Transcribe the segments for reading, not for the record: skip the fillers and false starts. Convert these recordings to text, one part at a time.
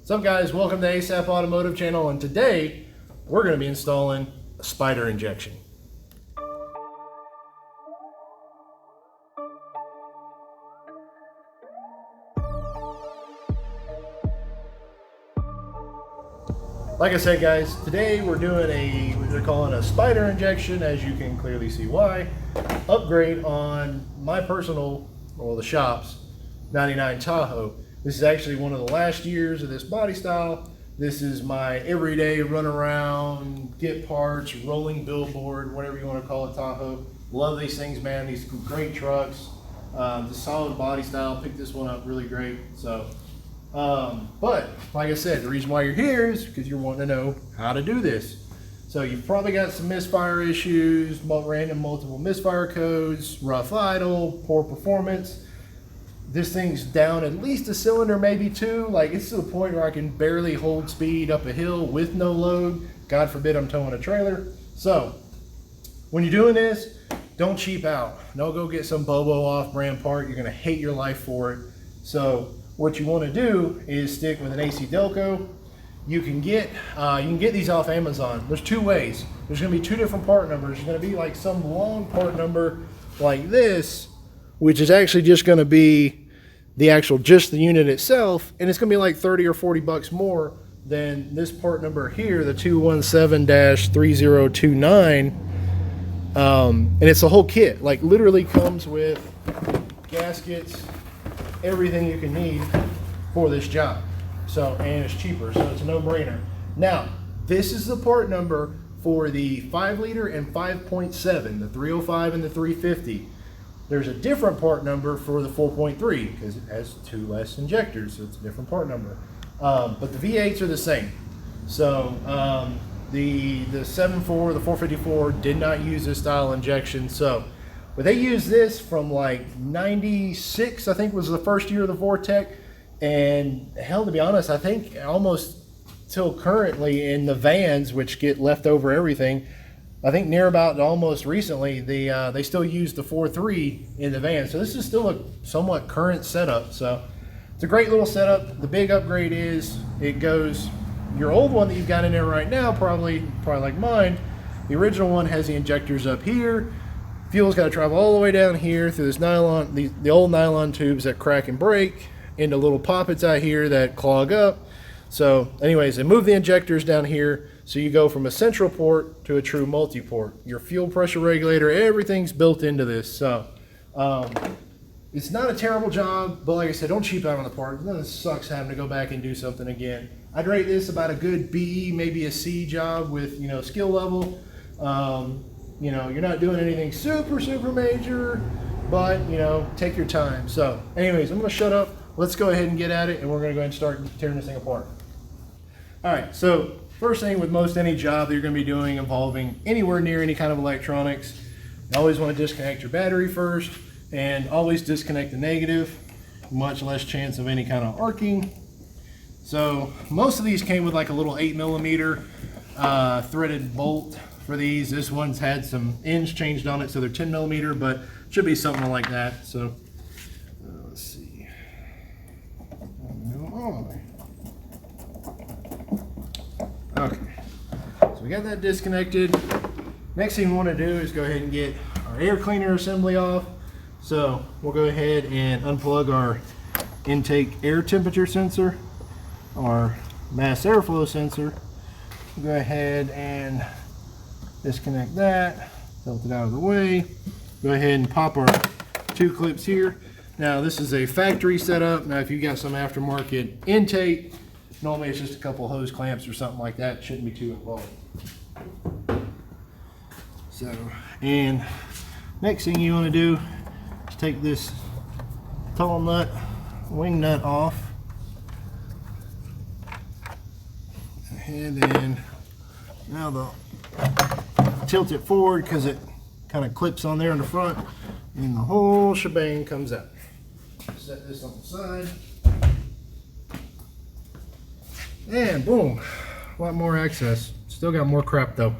What's up, guys? Welcome to ASAP Automotive channel, and today we're going to be installing a spider injection. Like I said, guys, today we're doing what they're calling a spider injection, as you can clearly see why, upgrade on my personal, well, the shop's 99 Tahoe. This is actually one of the last years of this body style. This is my everyday run around, get parts, rolling billboard, whatever you want to call it, Tahoe. Love these things, man. These great trucks. The solid body style. Picked this one up really great. So, but like I said, the reason why you're here is because you're wanting to know how to do this. So you've probably got some misfire issues, random multiple misfire codes, rough idle, poor performance. This thing's down at least a cylinder, maybe two. Like, it's to the point where I can barely hold speed up a hill with no load. God forbid I'm towing a trailer. So when you're doing this, don't cheap out. Don't go get some Bobo off-brand part. You're gonna hate your life for it. So what you want to do is stick with an AC Delco. You can get these off Amazon. There's two ways. There's gonna be two different part numbers. There's gonna be like some long part number like this, which is actually just going to be just the unit itself, and it's going to be like 30 or 40 bucks more than this part number here, the 217-3029, and it's a whole kit. Like, literally comes with gaskets, everything you can need for this job. So, and it's cheaper, so it's a no-brainer. Now, this is the part number for the 5 liter and 5.7, the 305 and the 350. There's a different part number for the 4.3 because it has 2 less injectors, so it's a different part number. But the V8s are the same. So the 7.4, the 454 did not use this style injection. So, but they used this from like 96, I think was the first year of the vortec. And hell, to be honest, I think almost till currently in the vans, which get left over everything, I think near about almost recently, they still use the 4.3 in the van. So this is still a somewhat current setup. So it's a great little setup. The big upgrade is it goes, your old one that you've got in there right now, probably like mine, the original one has the injectors up here. Fuel's got to travel all the way down here through this nylon, the old nylon tubes that crack and break into little poppets out here that clog up. So anyways, they move the injectors down here, so you go from a central port to a true multi-port. Your fuel pressure regulator, everything's built into this. So it's not a terrible job, but like I said, don't cheap out on the part. It sucks having to go back and do something again. I'd rate this about a good B, maybe a C job with, you know, skill level. You know, you're not doing anything super major, but, you know, take your time. So anyways, I'm gonna shut up. Let's go ahead and get at it, and we're gonna go ahead and start tearing this thing apart. All right, so first thing with most any job that you're going to be doing involving anywhere near any kind of electronics, you always want to disconnect your battery first, and always disconnect the negative. Much less chance of any kind of arcing. So most of these came with like a little 8mm threaded bolt for these. This one's had some ends changed on it, so they're 10mm, but should be something like that. So let's see. Okay, so we got that disconnected. Next thing we want to do is go ahead and get our air cleaner assembly off. So we'll go ahead and unplug our intake air temperature sensor, our mass airflow sensor. We'll go ahead and disconnect that, tilt it out of the way. Go ahead and pop our 2 clips here. Now this is a factory setup. Now if you got some aftermarket intake, normally it's just a couple hose clamps or something like that. It shouldn't be too involved. So, and next thing you want to do is take this tall nut, wing nut off, and then now they'll tilt it forward because it kind of clips on there in the front, and the whole shebang comes out. Set this on the side. And boom, a lot more access. Still got more crap though.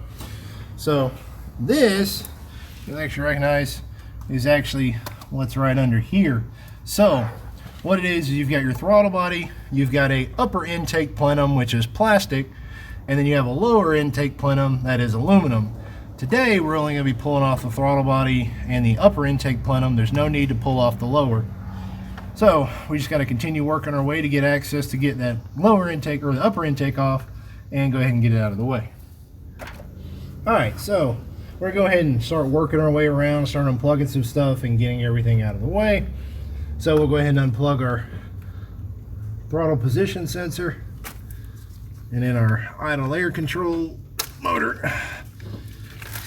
So this, you'll actually recognize, is actually what's right under here. So what it is you've got your throttle body, you've got a upper intake plenum, which is plastic, and then you have a lower intake plenum that is aluminum. Today we're only going to be pulling off the throttle body and the upper intake plenum. There's no need to pull off the lower. So we just got to continue working our way to get access to get that lower intake or the upper intake off and go ahead and get it out of the way. Alright, so we're going to go ahead and start working our way around, start unplugging some stuff and getting everything out of the way. So we'll go ahead and unplug our throttle position sensor and then our idle air control motor.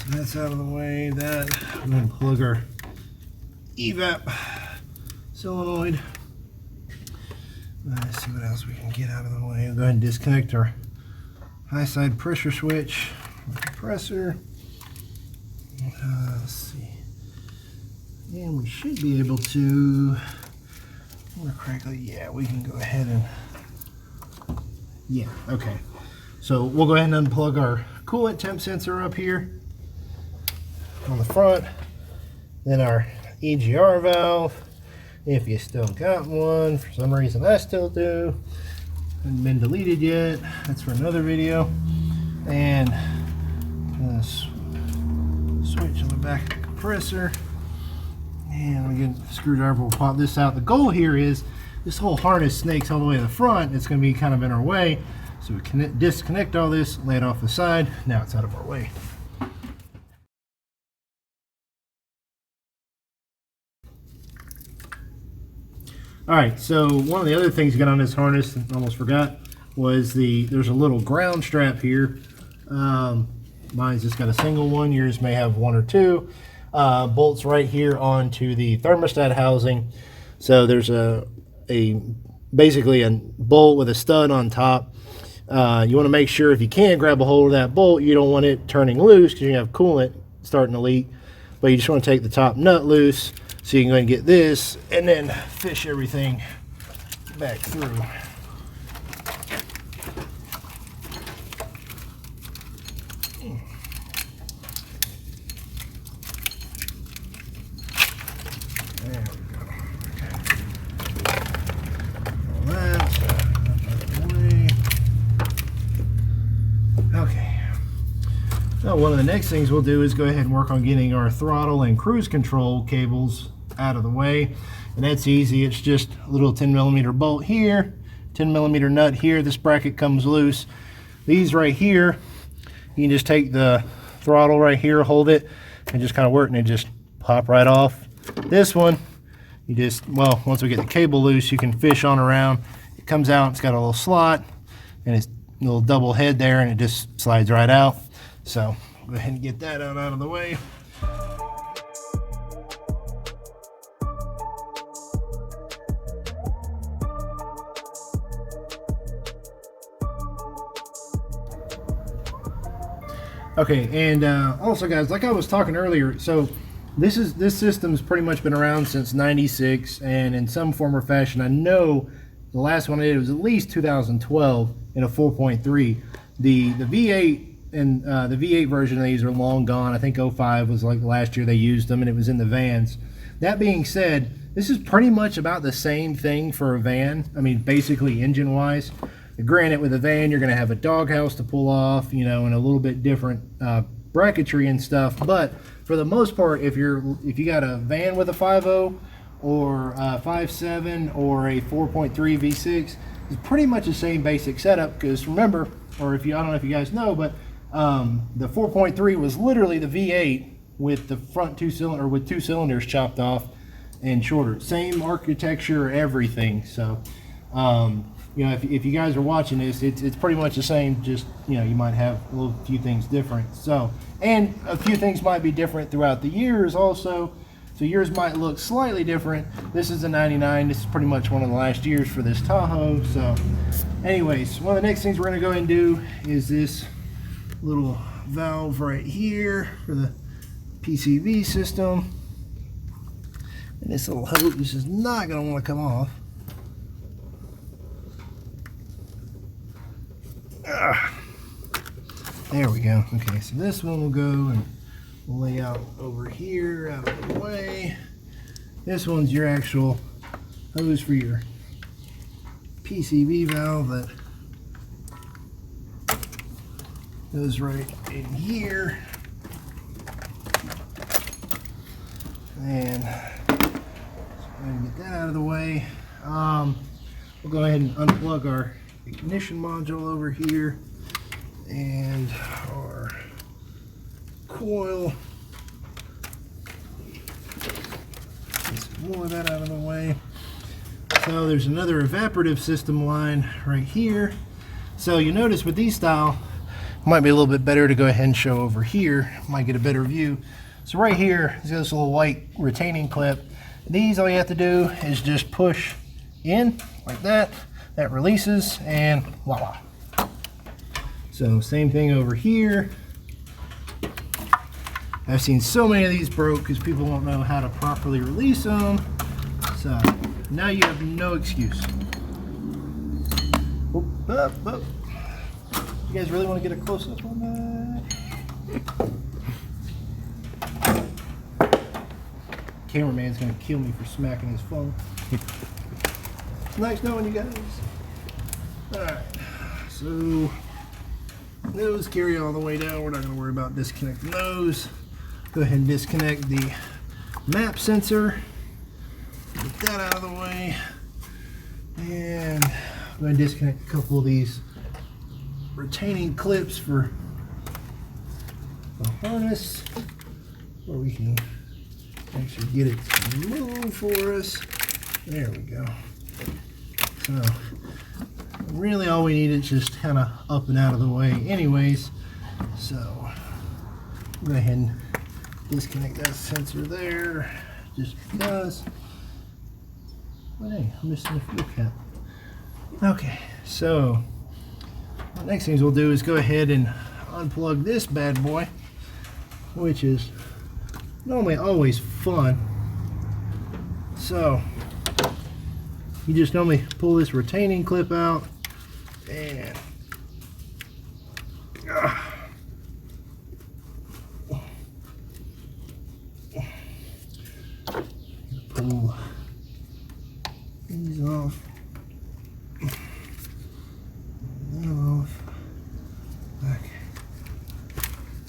So that's out of the way. That we're going to plug our evap solenoid. Let's see what else we can get out of the way. We'll go ahead and disconnect our high side pressure switch, compressor. Let's see. And we should be able to, correctly, yeah, we can go ahead and, yeah, okay. So we'll go ahead and unplug our coolant temp sensor up here on the front, then our EGR valve, if you still got one. For some reason I still do. Hasn't been deleted yet. That's for another video. And switch on the back of the compressor. And we get the screwdriver, we'll pop this out. The goal here is this whole harness snakes all the way to the front. It's going to be kind of in our way. So we can disconnect all this, lay it off the side. Now it's out of our way. Alright, so one of the other things you got on this harness, I almost forgot, was there's a little ground strap here. Mine's just got a single one, yours may have one or two. Bolts right here onto the thermostat housing. So there's basically a bolt with a stud on top. You want to make sure, if you can, grab a hold of that bolt. You don't want it turning loose because you have coolant starting to leak. But you just want to take the top nut loose so you can go ahead and get this and then fish everything back through. There we go. All that out of the way. Okay. So one of the next things we'll do is go ahead and work on getting our throttle and cruise control cables out of the way. And that's easy. It's just a little 10mm bolt here, 10mm nut here. This bracket comes loose. These right here, you can just take the throttle right here, hold it, and just kind of work, and it just pop right off. This one, you just, well, once we get the cable loose, you can fish on around. It comes out, it's got a little slot, and it's a little double head there, and it just slides right out. So go ahead and get that out of the way. Okay, and also guys, like I was talking earlier, so this system's pretty much been around since '96, and in some form or fashion, I know the last one I did was at least 2012 in a 4.3. The V8 and the V8 version of these are long gone. I think 05 was like the last year they used them, and it was in the vans. That being said, this is pretty much about the same thing for a van. I mean, basically engine-wise. Granted, with a van, you're going to have a doghouse to pull off, you know, and a little bit different bracketry and stuff. But for the most part, if you got a van with a 5.0 or a 5.7 or a 4.3 V6, it's pretty much the same basic setup. Because remember, or if you, I don't know if you guys know, but the 4.3 was literally the V8 with the front two cylinders chopped off and shorter. Same architecture, everything. So. You know, if you guys are watching this, it's pretty much the same, just, you know, you might have a few things different. So, and a few things might be different throughout the years also. So yours might look slightly different. This is a 99. This is pretty much one of the last years for this Tahoe. So anyways, one of the next things we're going to go ahead and do is this little valve right here for the PCV system. And this little hose, this is not going to want to come off. There we go. Okay, so this one will go and we'll lay out over here out of the way. This one's your actual hose for your PCV valve that goes right in here. And so I'm going to get that out of the way. We'll go ahead and unplug our ignition module over here and our coil. Get some more of that out of the way. So there's another evaporative system line right here. So you notice with these style, it might be a little bit better to go ahead and show over here. Might get a better view. So right here is this little white retaining clip. These, all you have to do is just push in like that. That releases, and voila. So same thing over here. I've seen so many of these broke because people don't know how to properly release them. So now you have no excuse. Oop, up, up. You guys really want to get a close up on that? Cameraman's gonna kill me for smacking his phone. Nice knowing you guys. Alright, so those carry all the way down. We're not going to worry about disconnecting those. Go ahead and disconnect the map sensor. Get that out of the way. And I'm going to disconnect a couple of these retaining clips for the harness, where we can actually get it to move for us. There we go. So really all we need is just kind of up and out of the way anyways. So go ahead and disconnect that sensor there just because. Oh, hey, I'm missing the fuel cap. Okay, so the next things we'll do is go ahead and unplug this bad boy, which is normally always fun. So you just normally pull this retaining clip out and pull these off.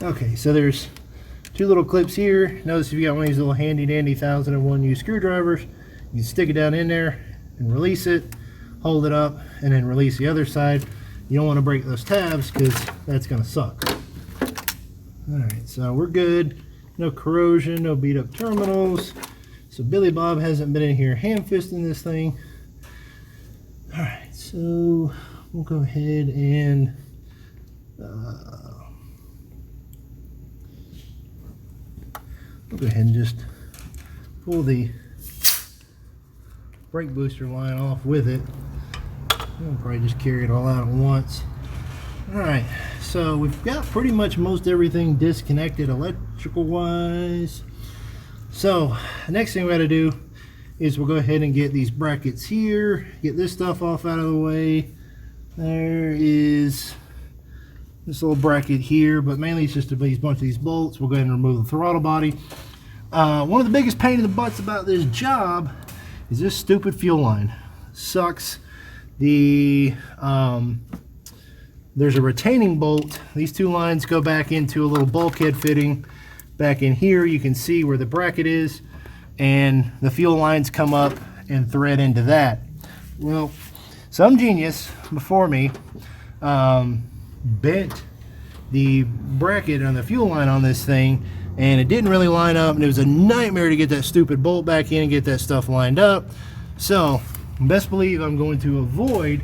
Okay, so there's two little clips here. Notice if you got one of these little handy dandy 1001 use screwdrivers, you can stick it down in there and release it, hold it up, and then release the other side. You don't want to break those tabs because that's going to suck. Alright, so we're good. No corrosion, no beat up terminals. So Billy Bob hasn't been in here hand fisting this thing. Alright, so we'll go ahead and just pull the brake booster line off with it. I'll probably just carry it all out at once. Alright, so we've got pretty much most everything disconnected electrical wise. So the next thing we got to do is we'll go ahead and get these brackets here, get this stuff off out of the way. There is this little bracket here, but mainly it's just a bunch of these bolts. We'll go ahead and remove the throttle body. One of the biggest pain in the butts about this job is this stupid fuel line. Sucks. There's a retaining bolt. These two lines go back into a little bulkhead fitting back in here. You can see where the bracket is, and the fuel lines come up and thread into that. Well, some genius before me bent the bracket on the fuel line on this thing, and it didn't really line up, and it was a nightmare to get that stupid bolt back in and get that stuff lined up. So best believe I'm going to avoid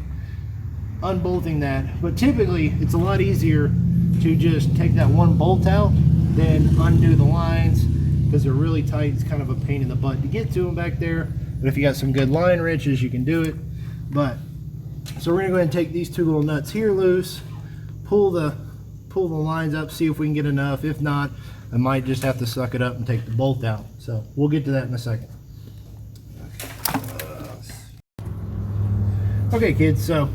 unbolting that, but typically it's a lot easier to just take that one bolt out than undo the lines, because they're really tight. It's kind of a pain in the butt to get to them back there, but if you got some good line wrenches you can do it. But so we're gonna go ahead and take these two little nuts here loose, pull the lines up, see if we can get enough. If not, I might just have to suck it up and take the bolt out. So we'll get to that in a second. Okay kids, so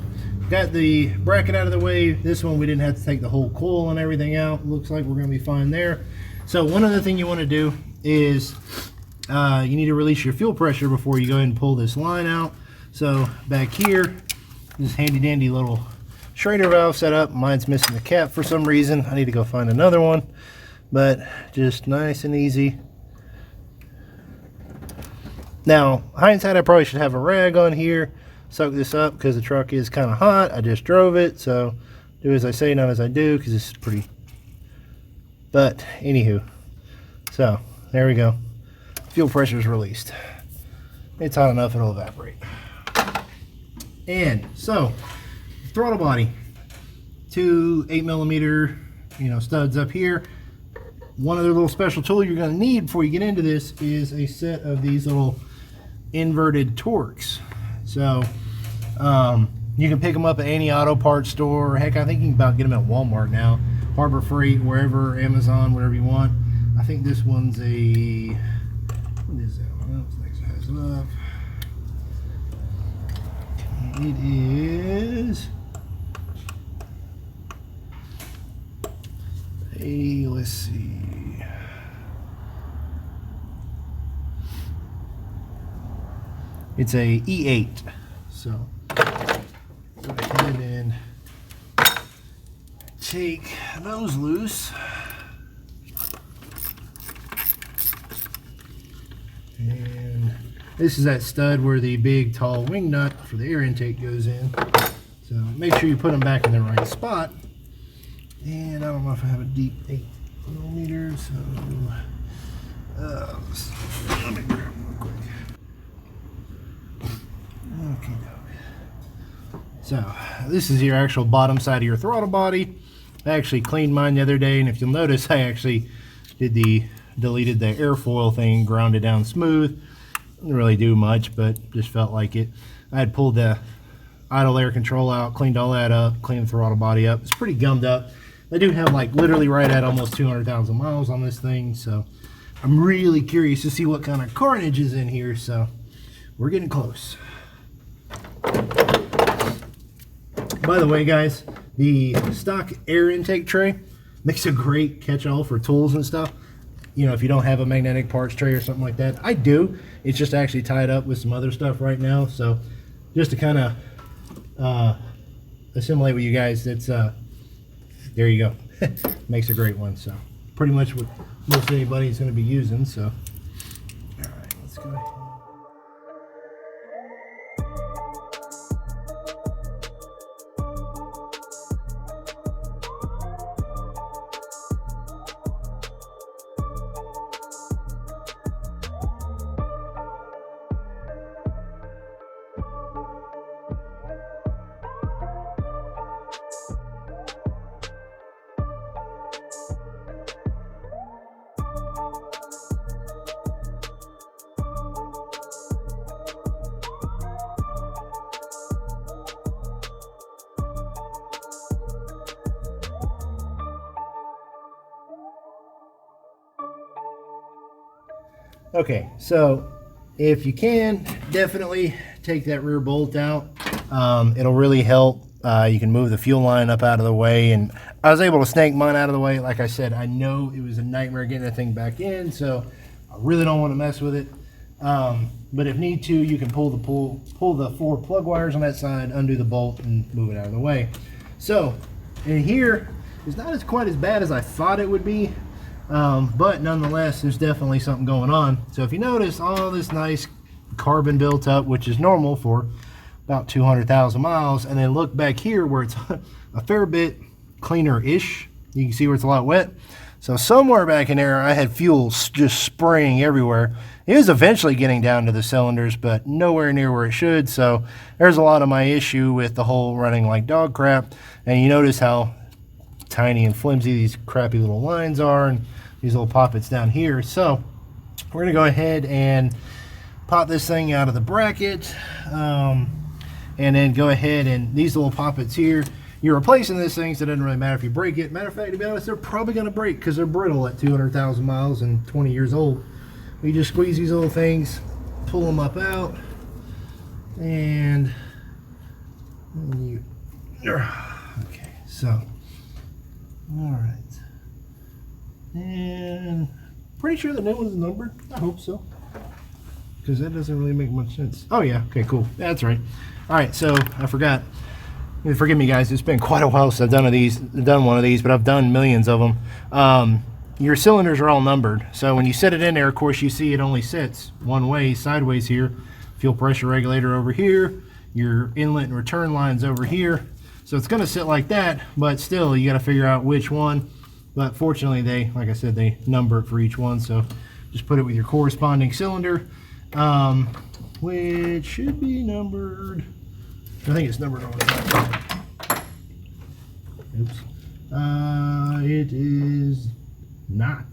got the bracket out of the way. This one we didn't have to take the whole coil and everything out. Looks like we're going to be fine there. So one other thing you want to do is you need to release your fuel pressure before you go ahead and pull this line out. So back here, this handy dandy little Schrader valve set up. Mine's missing the cap for some reason. I need to go find another one, but just nice and easy. Now, hindsight, I probably should have a rag on here, soak this up because the truck is kind of hot. I just drove it, so do as I say, not as I do, because this is pretty. But anywho, so there we go. Fuel pressure is released. It's hot enough, it'll evaporate. And so, throttle body, 2 8mm, studs up here. One other little special tool you're going to need before you get into this is a set of these little inverted Torx. So you can pick them up at any auto parts store. Heck, I think you can about get them at Walmart now, Harbor Freight, wherever, Amazon, whatever you want. I think this one's a, what is that one? Has it up. It is a, let's see, it's a E8. So go ahead and take those loose. And this is that stud where the big tall wing nut for the air intake goes in. So make sure you put them back in the right spot. And I don't know if I have a deep 8mm, so let me grab them real quick. Okay, so this is your actual bottom side of your throttle body. I actually cleaned mine the other day, and if you'll notice, I actually deleted the airfoil thing, ground it down smooth. Didn't really do much, but just felt like it. I had pulled the idle air control out, cleaned all that up, cleaned the throttle body up. It's pretty gummed up. I do have like literally right at almost 200,000 miles on this thing, so I'm really curious to see what kind of carnage is in here. So we're getting close. By the way, guys, the stock air intake tray makes a great catch-all for tools and stuff. If you don't have a magnetic parts tray or something like that. I do. It's just actually tied up with some other stuff right now. So just to kind of assimilate with you guys, that's there you go. Makes a great one. So pretty much what most anybody is going to be using. So all right, let's go ahead. Okay, so if you can, definitely take that rear bolt out. It'll really help. You can move the fuel line up out of the way, and I was able to snake mine out of the way. Like I said, I know it was a nightmare getting that thing back in, so I really don't want to mess with it. But if need to, you can pull the 4 plug wires on that side, undo the bolt, and move it out of the way. So in here, it's not quite as bad as I thought it would be. But nonetheless, there's definitely something going on. So if you notice all this nice carbon built up, which is normal for about 200,000 miles, and then look back here where it's a fair bit cleaner-ish. You can see where it's a lot wet. So somewhere back in there, I had fuel just spraying everywhere. It was eventually getting down to the cylinders, but nowhere near where it should. So there's a lot of my issue with the whole running like dog crap. And you notice how tiny and flimsy these crappy little lines are, and these little poppets down here. So we're gonna go ahead and pop this thing out of the bracket, and then go ahead and these little poppets here, you're replacing this thing, so it doesn't really matter if you break it. Matter of fact, to be honest, they're probably gonna break because they're brittle at 200,000 miles and 20 years old. We just squeeze these little things, pull them up out, and okay, so all right, and pretty sure the new one's numbered. I hope so. because that doesn't really make much sense. Oh yeah, okay, cool. That's right. All right, so I forgot. Forgive me, guys. It's been quite a while since I've done one of these, but I've done millions of them. Your cylinders are all numbered, so when you set it in there, of course, you see it only sits one way, sideways here. Fuel pressure regulator over here. Your inlet and return lines over here. So it's going to sit like that, but still, you got to figure out which one. But fortunately, they, like I said, they number it for each one. So just put it with your corresponding cylinder, which should be numbered. I think it's numbered on the side. Oops. It is not,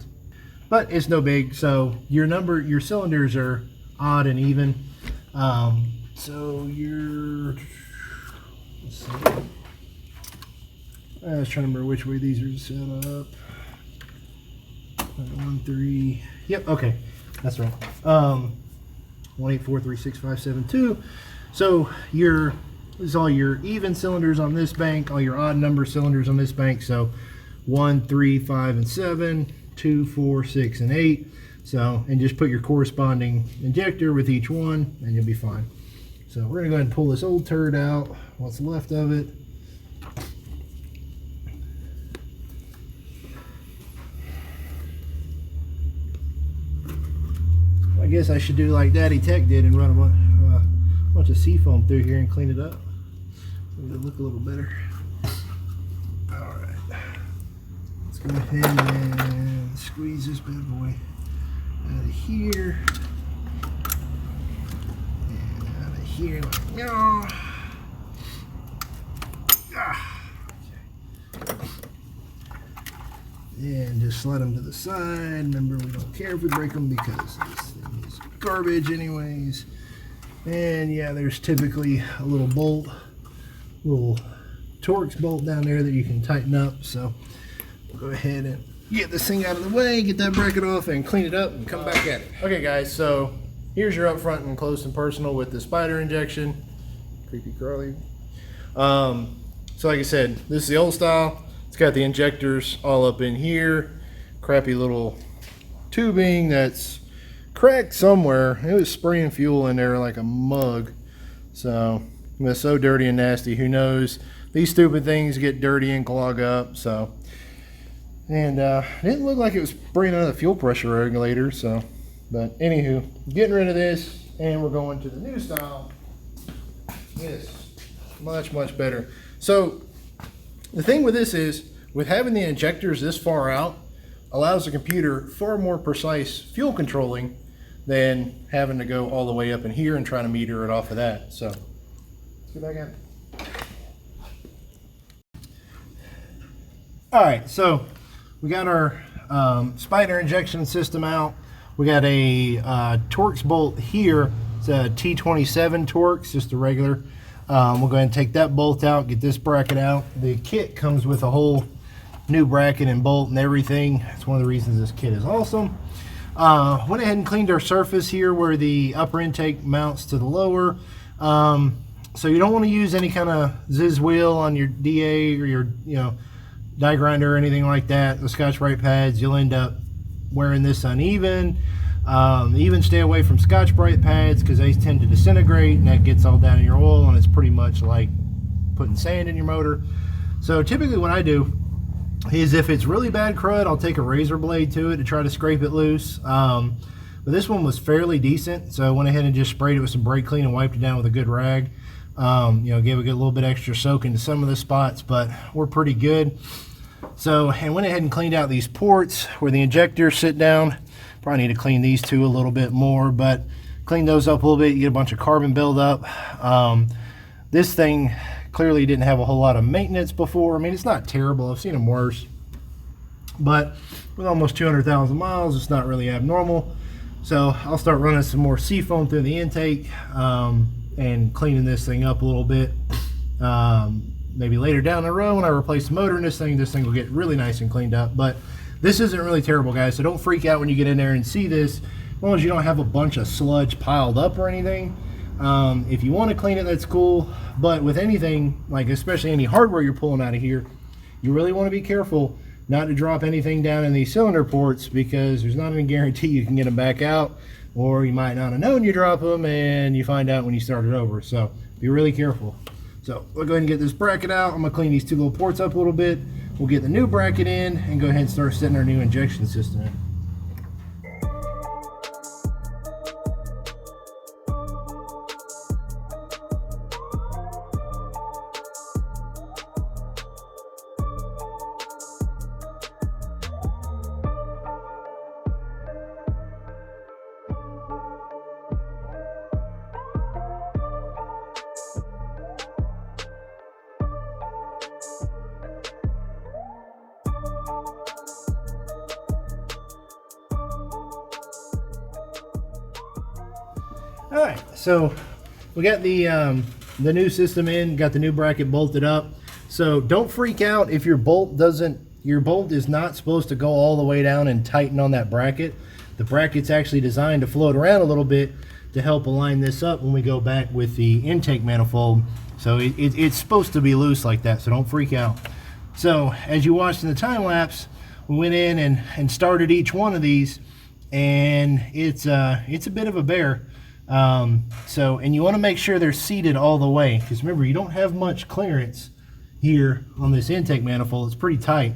but it's no big. So your cylinders are odd and even. So your, let's see. I was trying to remember which way these are set up. 1, 3. Yep. Okay, that's right. 1, 8, 4, 3, 6, 5, 7, 2. So this is all your even cylinders on this bank, all your odd number cylinders on this bank. So 1, 3, 5, and 7, 2, 4, 6, and 8. So, and just put your corresponding injector with each one, and you'll be fine. So we're gonna go ahead and pull this old turd out, what's left of it. I guess I should do like Daddy Tech did and run a bunch of seafoam through here and clean it up. It'll look a little better. All right, let's go ahead and squeeze this bad boy out of here. Here, like, no. And just slide them to the side. Remember, we don't care if we break them because this thing is garbage anyways. And yeah, there's typically a little bolt, little Torx bolt down there that you can tighten up. So we'll go ahead and get this thing out of the way, get that bracket off, and clean it up and come back at it. Okay guys, so here's your up front and close and personal with the spider injection. Creepy crawly. So like I said, this is the old style. It's got the injectors all up in here. Crappy little tubing that's cracked somewhere. It was spraying fuel in there like a mug. So it was so dirty and nasty. Who knows? These stupid things get dirty and clog up. So, and it didn't look like it was spraying out of the fuel pressure regulator. So, but anywho, getting rid of this, and we're going to the new style. Yes, much better. So the thing with this is, with having the injectors this far out, allows the computer far more precise fuel controlling than having to go all the way up in here and trying to meter it off of that. So let's get back at it. All right, so we got our spider injection system out. We got a Torx bolt here. It's a T27 Torx, just a regular. We'll go ahead and take that bolt out, get this bracket out. The kit comes with a whole new bracket and bolt and everything. That's one of the reasons this kit is awesome. Went ahead and cleaned our surface here where the upper intake mounts to the lower. So you don't want to use any kind of Ziz wheel on your DA or your die grinder or anything like that. The Scotch-Brite pads, you'll end up wearing this uneven. Even stay away from Scotch-Brite pads because they tend to disintegrate and that gets all down in your oil, and it's pretty much like putting sand in your motor. So typically what I do is, if it's really bad crud, I'll take a razor blade to it to try to scrape it loose. But this one was fairly decent, so I went ahead and just sprayed it with some brake clean and wiped it down with a good rag. Gave it a little bit extra soak into some of the spots, but we're pretty good. So, and went ahead and cleaned out these ports where the injectors sit down. Probably need to clean these two a little bit more, but clean those up a little bit. You get a bunch of carbon buildup. This thing clearly didn't have a whole lot of maintenance before. I mean, it's not terrible. I've seen them worse, but with almost 200,000 miles, it's not really abnormal. So I'll start running some more seafoam through the intake and cleaning this thing up a little bit. Maybe later down the road when I replace the motor in this thing will get really nice and cleaned up. But this isn't really terrible, guys, so don't freak out when you get in there and see this, as long as you don't have a bunch of sludge piled up or anything. If you want to clean it, that's cool, but with anything, like especially any hardware you're pulling out of here, you really want to be careful not to drop anything down in these cylinder ports, because there's not any guarantee you can get them back out. or you might not have known you drop them and you find out when you start it over. So be really careful. So we'll go ahead and get this bracket out. I'm gonna clean these two little ports up a little bit. We'll get the new bracket in and go ahead and start setting our new injection system in. All right, so we got the new system in, got the new bracket bolted up. So don't freak out if your bolt is not supposed to go all the way down and tighten on that bracket. The bracket's actually designed to float around a little bit to help align this up when we go back with the intake manifold. So it's supposed to be loose like that, so don't freak out. So as you watched in the time lapse, we went in and started each one of these, and it's a bit of a bear. And you want to make sure they're seated all the way, because remember, you don't have much clearance here on this intake manifold. It's pretty tight,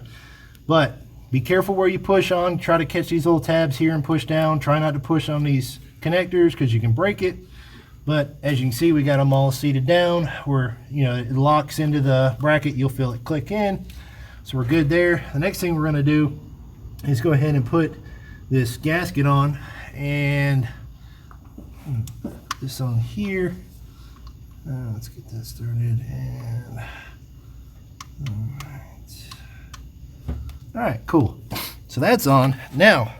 but be careful where you push on. Try to catch these little tabs here and push down. Try not to push on these connectors because you can break it. But as you can see, we got them all seated down where, you know, it locks into the bracket. You'll feel it click in, so we're good there. The next thing we're going to do is go ahead and put this gasket on, and this on here. Let's get that started. And all right, cool. So that's on. Now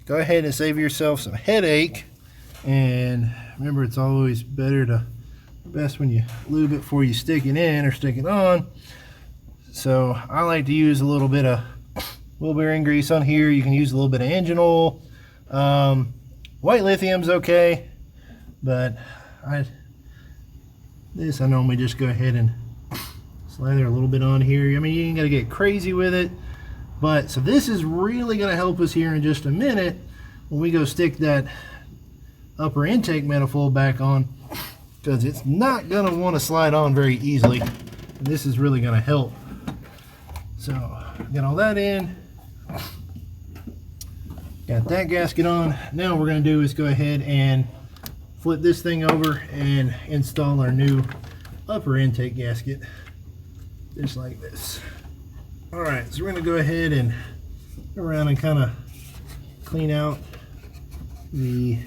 go ahead and save yourself some headache, and remember, it's always best when you lube it before you stick it in or stick it on. So I like to use a little bit of wheel bearing grease on here. You can use a little bit of engine oil. White lithium's okay, but I normally just go ahead and slather a little bit on here. I mean, you ain't gotta get crazy with it, but so this is really gonna help us here in just a minute when we go stick that upper intake manifold back on, because it's not gonna want to slide on very easily, and this is really gonna help. So get all that in. Got that gasket on. Now what we're going to do is go ahead and flip this thing over and install our new upper intake gasket, just like this. All right, so we're going to go ahead and go around and kind of clean out the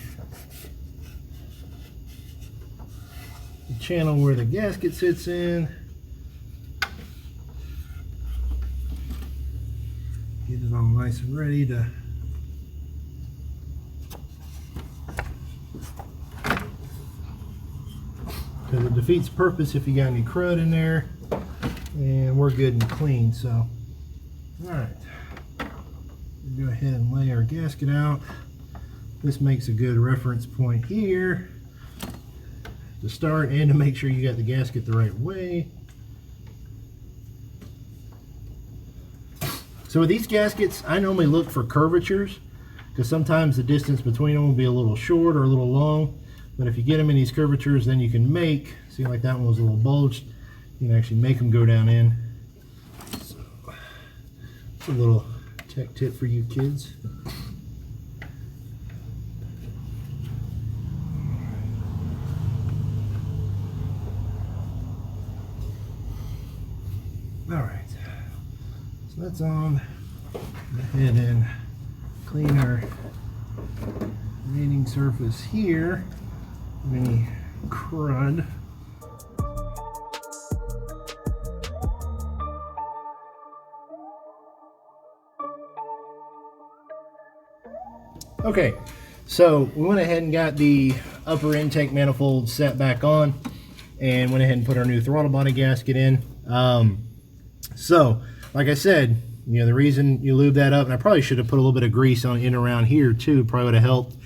channel where the gasket sits in. Get it all nice and ready to because it defeats purpose if you got any crud in there, and we're good and clean. So all right, we'll go ahead and lay our gasket out. This makes a good reference point here to start and to make sure you got the gasket the right way. So with these gaskets, I normally look for curvatures, because sometimes the distance between them will be a little short or a little long. But if you get them in these curvatures, then you can make, see, like that one was a little bulged, you can actually make them go down in. So it's a little tech tip for you kids. All right, so that's on. Go ahead and clean our remaining surface here. Any crud. Okay, so we went ahead and got the upper intake manifold set back on, and went ahead and put our new throttle body gasket in. So like I said, you know, the reason you lube that up, and I probably should have put a little bit of grease on in around here too, probably would have helped.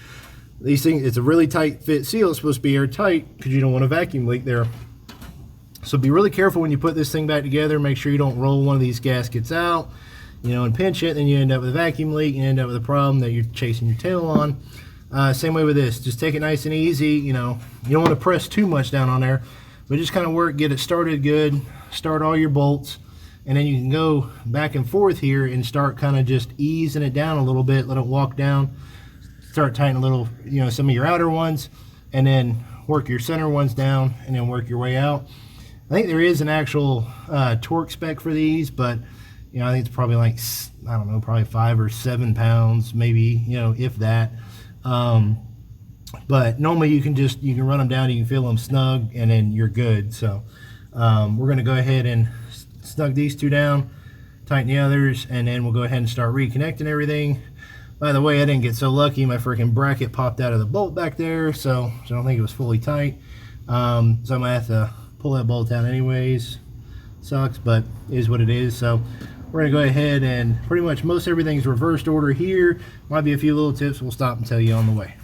These things, it's a really tight fit seal. It's supposed to be airtight because you don't want a vacuum leak there. So be really careful when you put this thing back together. Make sure you don't roll one of these gaskets out, you know, and pinch it, then you end up with a vacuum leak and end up with a problem that you're chasing your tail on. Same way with this. Just take it nice and easy. You know, you don't want to press too much down on there, but just kind of work, get it started good, start all your bolts, and then you can go back and forth here and start kind of just easing it down a little bit, let it walk down, start tightening a little, you know, some of your outer ones, and then work your center ones down, and then work your way out. I think there is an actual torque spec for these, but you know, I think it's probably like, I don't know, probably 5 or 7 pounds, maybe, you know, if that. But normally you can run them down, you can feel them snug, and then you're good. So we're going to go ahead and snug these two down, tighten the others, and then we'll go ahead and start reconnecting everything. By the way, I didn't get so lucky. My freaking bracket popped out of the bolt back there, so I don't think it was fully tight. So I'm going to have to pull that bolt out anyways. Sucks, but it is what it is. So we're going to go ahead and pretty much most everything's reversed order here. Might be a few little tips we'll stop and tell you on the way.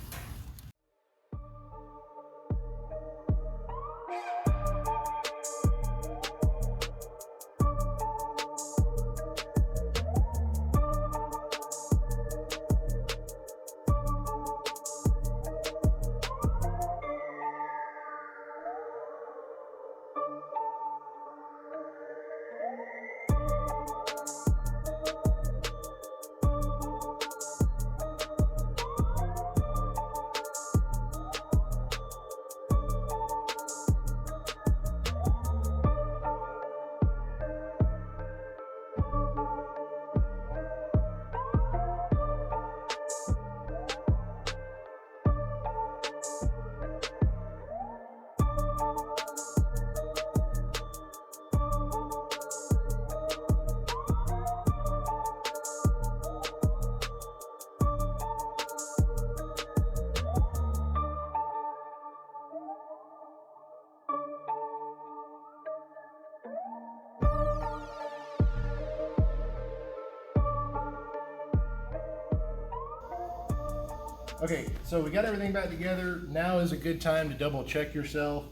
Okay, so we got everything back together. Now is a good time to double check yourself.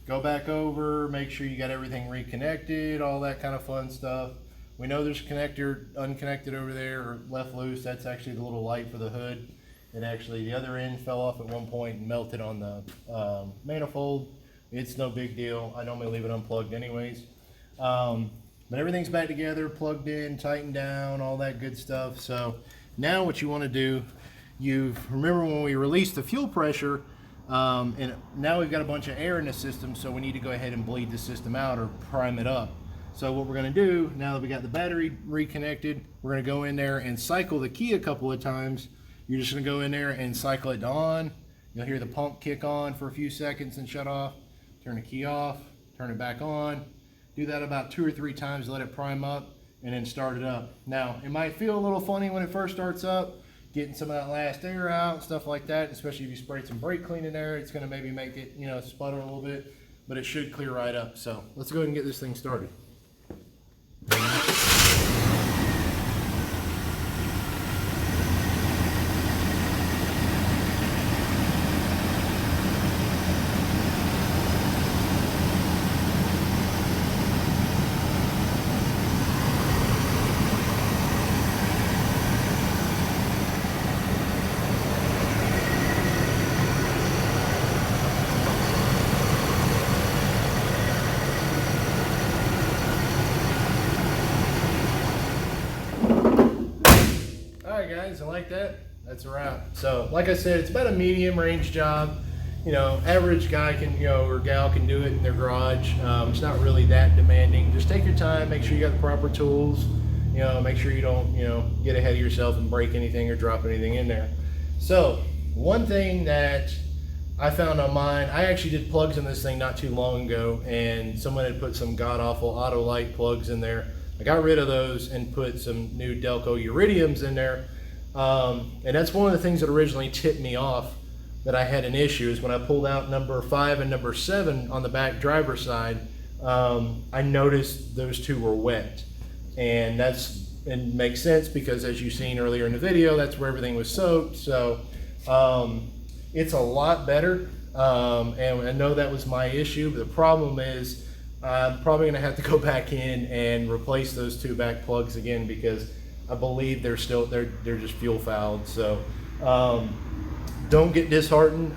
Go back over, make sure you got everything reconnected, all that kind of fun stuff. We know there's a connector unconnected over there or left loose. That's actually the little light for the hood. It actually, the other end fell off at one point and melted on the manifold. It's no big deal. I normally leave it unplugged anyways. But everything's back together, plugged in, tightened down, all that good stuff. So now what you want to do, remember when we released the fuel pressure, and now we've got a bunch of air in the system, so we need to go ahead and bleed the system out or prime it up. So what we're going to do, now that we got the battery reconnected, we're going to go in there and cycle the key a couple of times. You're just going to go in there and cycle it on. You'll hear the pump kick on for a few seconds and shut off. Turn the key off, turn it back on. Do that about 2 or 3 times, let it prime up, and then start it up. Now, it might feel a little funny when it first starts up, getting some of that last air out, stuff like that, especially if you sprayed some brake clean in there. It's going to maybe make it, you know, sputter a little bit, but it should clear right up. So let's go ahead and get this thing started. Alright guys, I like that. That's a wrap. So like I said, it's about a medium range job. You know, average guy can, you know, or gal can do it in their garage. It's not really that demanding. Just take your time, make sure you got the proper tools. You know, make sure you don't, you know, get ahead of yourself and break anything or drop anything in there. So one thing that I found on mine, I actually did plugs in this thing not too long ago, and someone had put some god-awful Autolite plugs in there. I got rid of those and put some new Delco Iridiums in there. And that's one of the things that originally tipped me off that I had an issue is when I pulled out number 5 and number 7 on the back driver's side, I noticed those two were wet. And it makes sense because as you've seen earlier in the video, that's where everything was soaked. So it's a lot better. And I know that was my issue, but the problem is I'm probably going to have to go back in and replace those 2 back plugs again because I believe they're just fuel fouled. So don't get disheartened.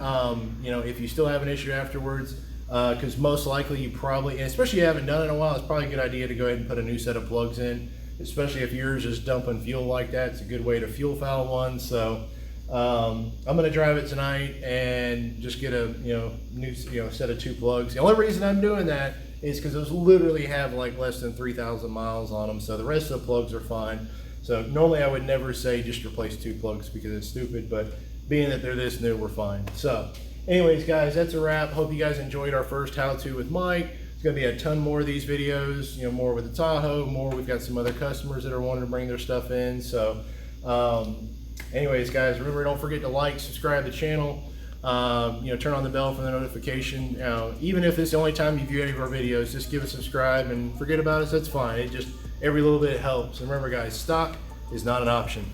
You know, if you still have an issue afterwards, because most likely you probably, and especially if you haven't done it in a while, it's probably a good idea to go ahead and put a new set of plugs in, especially if yours is dumping fuel like that. It's a good way to fuel foul one. So I'm going to drive it tonight and just get a new set of 2 plugs. The only reason I'm doing that is because those literally have like less than 3,000 miles on them, so the rest of the plugs are fine. So normally I would never say just replace 2 plugs because it's stupid, but being that they're this new, we're fine. So anyways, guys, that's a wrap. Hope you guys enjoyed our first how-to with Mike. There's going to be a ton more of these videos, you know, more with the Tahoe, more. We've got some other customers that are wanting to bring their stuff in. So anyways, guys, remember, don't forget to like, subscribe to the channel, you know, turn on the bell for the notification. Even if it's the only time you view any of our videos, just give us a subscribe and forget about us. That's fine. It just, every little bit helps. And remember, guys, stock is not an option.